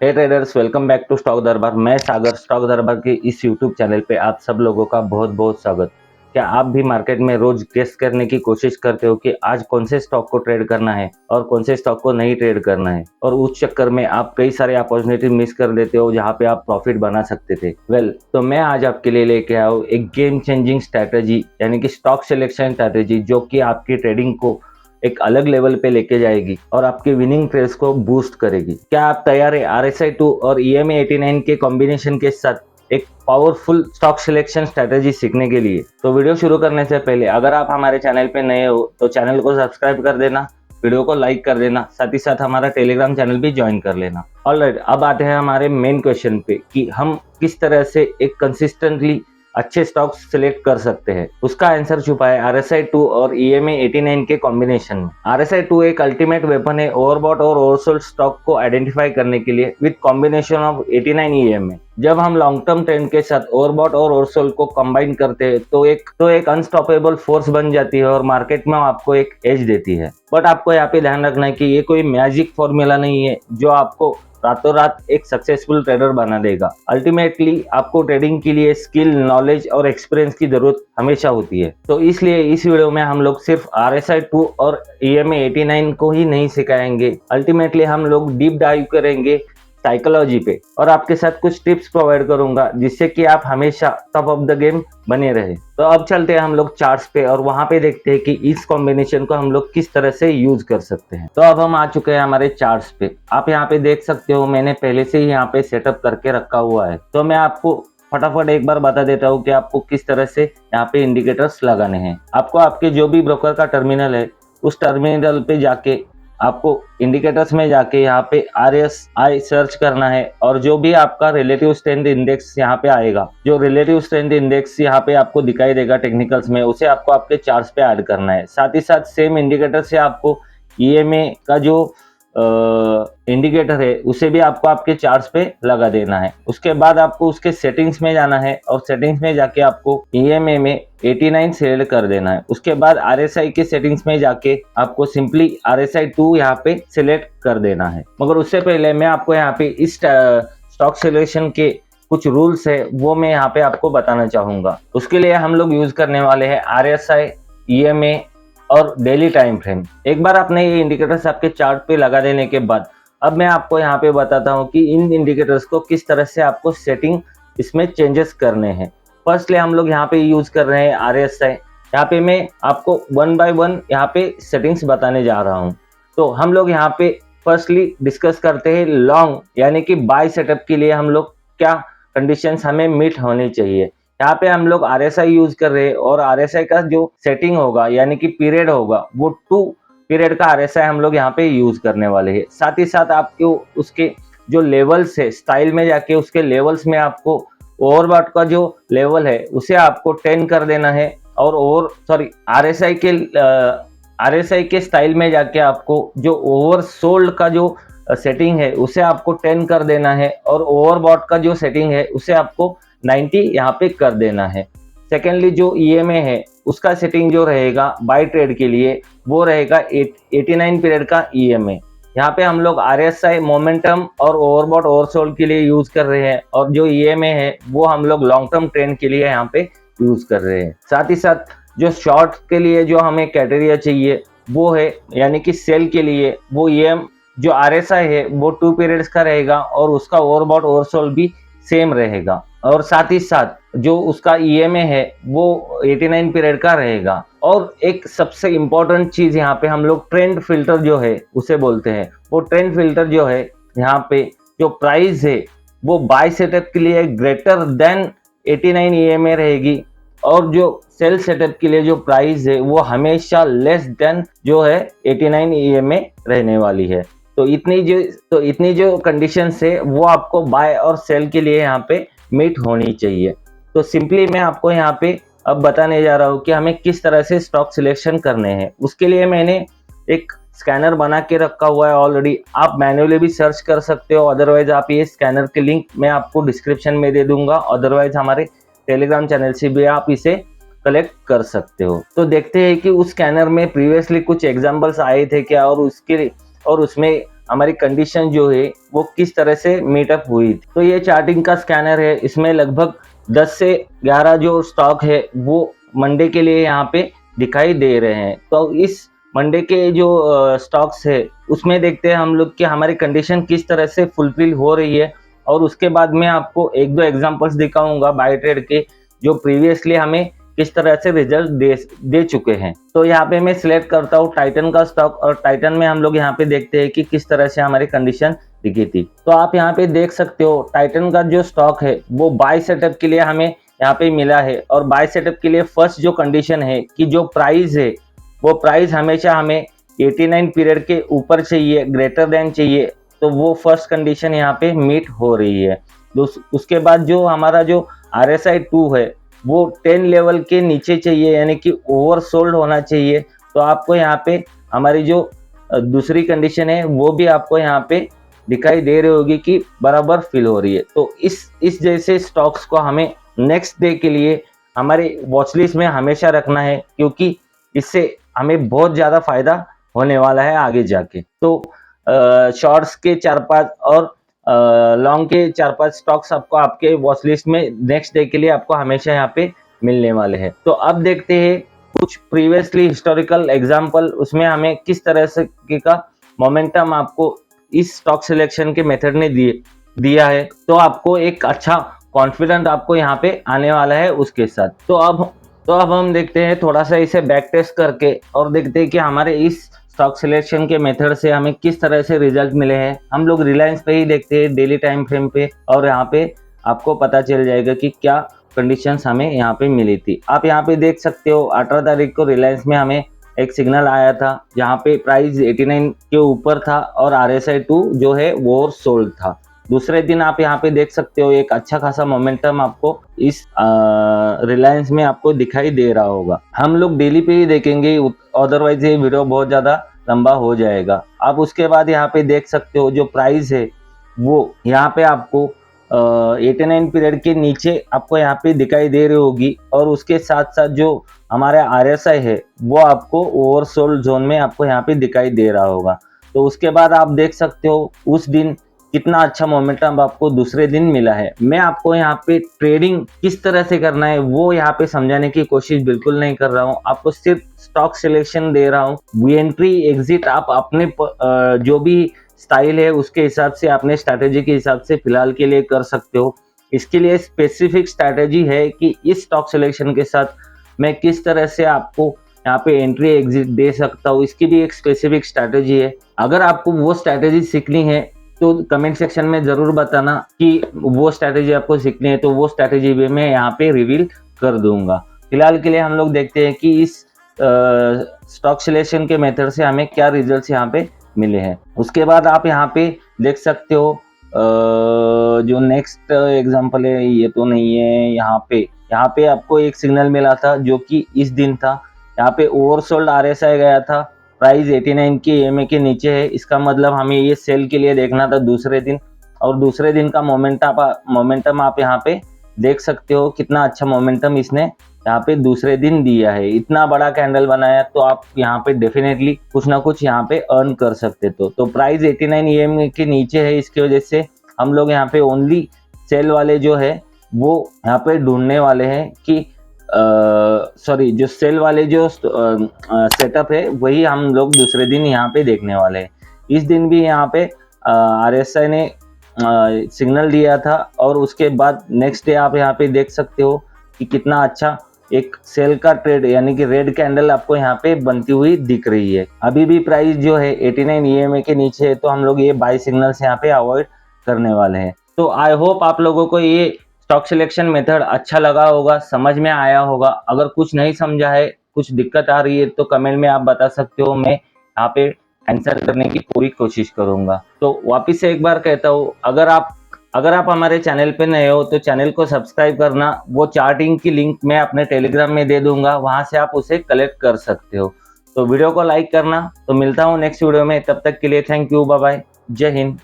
Hey traders, welcome back to stock Darbar. मैं सागर, stock दरबार के इस यूट्यूब चैनल पे आप सब लोगों का बहुत बहुत स्वागत। क्या आप भी मार्केट में रोज गेस करने की कोशिश करते हो कि आज कौन से स्टॉक को ट्रेड करना है और कौन से स्टॉक को नहीं ट्रेड करना है, और उस चक्कर में आप कई सारे अपॉर्चुनिटी मिस कर देते हो जहां पे आप प्रॉफिट बना सकते थे। तो मैं आज आपके लिए लेके आया हूँ एक गेम चेंजिंग स्ट्रैटेजी, यानी कि स्टॉक सिलेक्शन स्ट्रैटेजी, जो कि आपकी ट्रेडिंग को एक अलग लेवल पे लेके जाएगी और आपके विनिंग ट्रेड्स को बूस्ट करेगी। क्या आप तैयार है RSI 2 और EMA 89 के कॉम्बिनेशन के साथ एक पावरफुल स्टॉक सिलेक्शन स्ट्रेटेजी सीखने के लिए? तो वीडियो शुरू करने से पहले अगर आप हमारे चैनल पे नए हो तो चैनल को सब्सक्राइब कर देना, वीडियो को लाइक कर देना, साथ ही साथ हमारा टेलीग्राम चैनल भी ज्वाइन कर लेना। ऑलराइट, अब आते हैं हमारे मेन क्वेश्चन पे कि हम किस तरह से एक कंसिस्टेंटली अच्छे स्टॉक सिलेक्ट कर सकते हैं। उसका आंसर छुपा है RSI 2 और EMA 89 के कॉम्बिनेशन में। RSI 2 एक अल्टीमेट वेपन है ओवरबॉट और ओवरसोल्ड स्टॉक को आइडेंटिफाई करने के लिए विद कॉम्बिनेशन ऑफ 89 EMA। जब हम लॉन्ग टर्म ट्रेंड के साथ ओवरबॉट और ओवरसोल्ड को कंबाइन करते हैं तो एक अनस्टॉपेबल फोर्स बन जाती है और मार्केट में आपको एक एज देती है। बट आपको यहाँ पे ध्यान रखना है कि ये कोई मैजिक फॉर्मूला नहीं है जो आपको रातों रात एक सक्सेसफुल ट्रेडर बना देगा। अल्टीमेटली आपको ट्रेडिंग के लिए स्किल, नॉलेज और एक्सपीरियंस की जरूरत हमेशा होती है। तो इसलिए इस वीडियो में हम लोग सिर्फ RSI 2 और EMA 89 को ही नहीं सिखाएंगे। अल्टीमेटली हम लोग डीप डाइव करेंगे साइकोलॉजी पे और आपके साथ कुछ टिप्स प्रोवाइड करूंगा जिससे कि आप हमेशा टॉप ऑफ द गेम बने रहे। तो अब चलते हैं हम लोग चार्ट्स पे और वहां पे देखते हैं कि इस कॉम्बिनेशन को हम लोग किस तरह से यूज कर सकते हैं। तो अब हम आ चुके हैं हमारे चार्ट्स पे। आप यहाँ पे देख सकते हो मैंने पहले से ही यहाँ पे सेटअप करके रखा हुआ है। तो मैं आपको फटाफट एक बार बता देता हूँ कि आपको किस तरह से यहाँ पे इंडिकेटर्स लगाने हैं। आपको आपके जो भी ब्रोकर का टर्मिनल है उस टर्मिनल पे जाके आपको इंडिकेटर्स में जाके यहाँ पे RSI सर्च करना है और जो भी आपका रिलेटिव स्ट्रेंथ इंडेक्स यहाँ पे आएगा, जो रिलेटिव स्ट्रेंथ इंडेक्स यहाँ पे आपको दिखाई देगा टेक्निकल्स में, उसे आपको आपके चार्ट्स पे ऐड करना है। साथ ही साथ सेम इंडिकेटर से आपको EMA का जो इंडिकेटर है उसे भी आपको आपके चार्ट्स पे लगा देना है। उसके बाद आपको उसके सेटिंग्स में जाना है और सेटिंग्स में जाके आपको EMA में 89 सेलेक्ट कर देना है। उसके बाद RSI के सेटिंग्स में जाके आपको सिंपली RSI 2 यहाँ पे सिलेक्ट कर देना है। मगर उससे पहले मैं आपको यहाँ पे इस स्टॉक सिलेक्शन के कुछ रूल्स है वो मैं यहाँ पे आपको बताना चाहूंगा। उसके लिए हम लोग यूज करने वाले हैं RSI, EMA और डेली टाइम फ्रेम। एक बार आपने ये इंडिकेटर्स आपके चार्ट पे लगा देने के बाद अब मैं आपको यहाँ पे बताता हूँ कि इन इंडिकेटर्स को किस तरह से आपको सेटिंग इसमें चेंजेस करने हैं। फर्स्टली हम लोग यहाँ पे यूज कर रहे हैं RSI। यहाँ पे मैं आपको 1 बाय 1 यहाँ पे सेटिंग्स बताने जा रहा हूँ। तो हम लोग यहाँ पे फर्स्टली डिस्कस करते हैं लॉन्ग, यानी कि बाय सेटअप के लिए हम लोग क्या कंडीशंस हमें मीट होनी चाहिए। यहाँ पे हम लोग RSI यूज कर रहे हैं और RSI का जो सेटिंग होगा यानी कि पीरियड होगा वो 2 पीरियड का RSI हम लोग यहाँ पे यूज करने वाले हैं। साथ ही साथ आपको उसके जो लेवल्स है स्टाइल में जाके उसके लेवल्स में आपको ओवरबॉट का जो लेवल है उसे आपको 10 कर देना है और RSI के स्टाइल में जाके आपको जो ओवरसोल्ड का जो सेटिंग है उसे आपको 10 कर देना है और ओवरबॉट का जो सेटिंग है उसे आपको 90 यहाँ पे कर देना है। सेकेंडली जो EMA है उसका सेटिंग जो रहेगा बाय ट्रेड के लिए वो रहेगा 89 पीरियड का EMA। यहाँ पे हम लोग RSI मोमेंटम और ओवरबॉट ओवरसोल्ड के लिए यूज कर रहे हैं और जो EMA है वो हम लोग लॉन्ग टर्म ट्रेंड के लिए यहाँ पे यूज कर रहे हैं। साथ ही साथ जो शॉर्ट के लिए जो हमें क्राइटेरिया चाहिए वो है, यानी कि सेल के लिए वो जो RSI है वो 2 पीरियड्स का रहेगा और उसका ओवरबॉट ओवरसोल्ड भी सेम रहेगा। और साथ ही साथ जो उसका EMA है वो 89 पीरियड का रहेगा। और एक सबसे इम्पोर्टेंट चीज यहाँ पे हम लोग ट्रेंड फिल्टर जो है उसे बोलते हैं। वो ट्रेंड फिल्टर जो है यहाँ पे जो प्राइस है वो बाय सेटअप के लिए ग्रेटर देन 89 EMA रहेगी और जो सेल सेटअप के लिए जो प्राइस है वो हमेशा लेस देन जो है 89 EMA रहने वाली है। तो इतनी जो कंडीशंस है वो आपको बाय और सेल के लिए यहाँ पे मीट होनी चाहिए। तो सिंपली मैं आपको यहाँ पे अब बताने जा रहा हूँ कि हमें किस तरह से स्टॉक सिलेक्शन करने हैं। उसके लिए मैंने एक स्कैनर बना के रखा हुआ है ऑलरेडी। आप मैन्युअली भी सर्च कर सकते हो, अदरवाइज आप ये स्कैनर के लिंक मैं आपको डिस्क्रिप्शन में दे दूंगा, अदरवाइज हमारे टेलीग्राम चैनल से भी आप इसे कलेक्ट कर सकते हो। तो देखते हैं कि उस स्कैनर में प्रीवियसली कुछ एग्जांपल्स आए थे क्या और उसमें हमारी कंडीशन जो है वो किस तरह से मीटअप हुई थी। तो ये चार्टिंग का स्कैनर है, इसमें लगभग 10 से 11 जो स्टॉक है वो मंडे के लिए यहाँ पे दिखाई दे रहे हैं। तो इस मंडे के जो स्टॉक्स है उसमें देखते हैं हम लोग कि हमारी कंडीशन किस तरह से फुलफिल हो रही है, और उसके बाद मैं आपको एक दो एग्जांपल्स दिखाऊंगा बाय ट्रेड के, जो प्रीवियसली हमें किस तरह से रिजल्ट दे चुके हैं। तो यहाँ पे मैं सिलेक्ट करता हूँ टाइटन का स्टॉक, और टाइटन में हम लोग यहाँ पे देखते हैं कि किस तरह से हमारी कंडीशन दिखी थी। तो आप यहाँ पे देख सकते हो टाइटन का जो स्टॉक है वो बाय सेटअप के लिए हमें यहाँ पे मिला है, और बाय सेटअप के लिए फर्स्ट जो कंडीशन है कि जो प्राइस है वो प्राइस हमेशा हमें 89 पीरियड के ऊपर चाहिए, ग्रेटर देन चाहिए। तो वो फर्स्ट कंडीशन यहाँ पे मीट हो रही है। उसके बाद जो हमारा जो RSI 2 है वो 10 लेवल के नीचे चाहिए, यानी कि ओवरसोल्ड होना चाहिए। तो आपको यहाँ पे हमारी जो दूसरी कंडीशन है वो भी आपको यहाँ पे दिखाई दे रही होगी कि बराबर फिल हो रही है। तो इस जैसे स्टॉक्स को हमें नेक्स्ट डे के लिए हमारे वॉच लिस्ट में हमेशा रखना है, क्योंकि इससे हमें बहुत ज़्यादा फायदा होने वाला है आगे जाके। तो शॉर्ट्स के 4-5 और लॉन्ग के 4-5 स्टॉक्स आपको आपके वॉच लिस्ट में नेक्स्ट डे के लिए आपको हमेशा यहाँ पे मिलने वाले हैं। तो अब देखते हैं कुछ प्रीवियसली हिस्टोरिकल एग्जांपल, उसमें हमें किस तरह से का मोमेंटम आपको इस स्टॉक सिलेक्शन के मेथड ने दिया है। तो आपको एक अच्छा कॉन्फिडेंट आपको यहाँ पे आने वाला है उसके साथ। तो अब हम देखते हैं थोड़ा सा इसे बैक टेस्ट करके, और देखते हैं कि हमारे इस स्टॉक सिलेक्शन के मेथड से हमें किस तरह से रिजल्ट मिले हैं। हम लोग रिलायंस पे ही देखते हैं डेली टाइम फ्रेम पे, और यहाँ पे आपको पता चल जाएगा कि क्या कंडीशंस हमें यहाँ पे मिली थी। आप यहाँ पे देख सकते हो 18 तारीख को रिलायंस में हमें एक सिग्नल आया था जहाँ पे प्राइस 89 के ऊपर था और RSI 2 जो है वो सोल्ड था। दूसरे दिन आप यहाँ पे देख सकते हो एक अच्छा खासा मोमेंटम आपको इस रिलायंस में आपको दिखाई दे रहा होगा। हम लोग डेली पे ही देखेंगे, अदरवाइज ये वीडियो बहुत ज़्यादा लंबा हो जाएगा। आप उसके बाद यहाँ पे देख सकते हो जो प्राइस है वो यहाँ पे आपको 89 पीरियड के नीचे आपको यहाँ पे दिखाई दे रही होगी, और उसके साथ साथ जो हमारा RSI है वो आपको ओवरसोल्ड जोन में आपको यहाँ पे दिखाई दे रहा होगा। तो उसके बाद आप देख सकते हो उस दिन कितना अच्छा मोमेंटम आपको दूसरे दिन मिला है। मैं आपको यहाँ पे ट्रेडिंग किस तरह से करना है वो यहाँ पे समझाने की कोशिश बिल्कुल नहीं कर रहा हूँ, आपको सिर्फ स्टॉक सिलेक्शन दे रहा हूँ। एंट्री एग्जिट आप अपने जो भी स्टाइल है उसके हिसाब से, अपने स्ट्रैटेजी के हिसाब से फिलहाल के लिए कर सकते हो। इसके लिए स्पेसिफिक स्ट्रैटेजी है कि इस स्टॉक सिलेक्शन के साथ मैं किस तरह से आपको यहाँ पे एंट्री एग्जिट दे सकता हूँ, इसकी भी एक स्पेसिफिक स्ट्रैटेजी है। अगर आपको वो स्ट्रैटेजी सीखनी है तो कमेंट सेक्शन में जरूर बताना कि वो स्ट्रैटेजी आपको सीखनी है, तो वो स्ट्रैटेजी भी मैं यहाँ पे रिवील कर दूंगा। फिलहाल के लिए हम लोग देखते हैं कि इस स्टॉक सिलेक्शन के मेथड से हमें क्या रिजल्ट्स यहाँ पे मिले हैं। उसके बाद आप यहाँ पे देख सकते हो जो नेक्स्ट एग्जांपल है ये तो नहीं है, यहाँ पे आपको एक सिग्नल मिला था जो कि इस दिन था। यहाँ पे ओवरसोल्ड RSI गया था, प्राइस 89 की EMA के नीचे है, इसका मतलब हमें ये सेल के लिए देखना था दूसरे दिन। और दूसरे दिन का मोमेंटम आप यहाँ पे देख सकते हो कितना अच्छा मोमेंटम इसने यहाँ पे दूसरे दिन दिया है। इतना बड़ा कैंडल बनाया तो आप यहाँ पे डेफिनेटली कुछ ना कुछ यहाँ पे अर्न कर सकते तो प्राइस 89 EMA के नीचे है, इसकी वजह से हम लोग यहाँ पे ओनली सेल वाले जो है वो यहाँ पे ढूंढने वाले हैं कि सॉरी जो सेल वाले जो सेटअप है वही हम लोग दूसरे दिन यहाँ पे देखने वाले हैं। इस दिन भी यहाँ पे RSI ने सिग्नल दिया था, और उसके बाद नेक्स्ट डे आप यहाँ पे देख सकते हो कि कितना अच्छा एक सेल का ट्रेड यानी कि रेड कैंडल आपको यहाँ पे बनती हुई दिख रही है। अभी भी प्राइस जो है 89 EMA के नीचे है, तो हम लोग ये बाय सिग्नल्स यहाँ पे अवॉइड करने वाले हैं। तो आई होप आप लोगों को ये स्टॉक सिलेक्शन मेथड अच्छा लगा होगा, समझ में आया होगा। अगर कुछ नहीं समझा है, कुछ दिक्कत आ रही है तो कमेंट में आप बता सकते हो, मैं यहाँ पे आंसर करने की पूरी कोशिश करूंगा। तो वापस से एक बार कहता हूँ, अगर आप हमारे चैनल पे नए हो तो चैनल को सब्सक्राइब करना। वो चार्टिंग की लिंक मैं अपने टेलीग्राम में दे दूंगा, वहां से आप उसे कलेक्ट कर सकते हो। तो वीडियो को लाइक करना। तो मिलता हूँ नेक्स्ट वीडियो में, तब तक के लिए थैंक यू, बाय बाय, जय हिंद।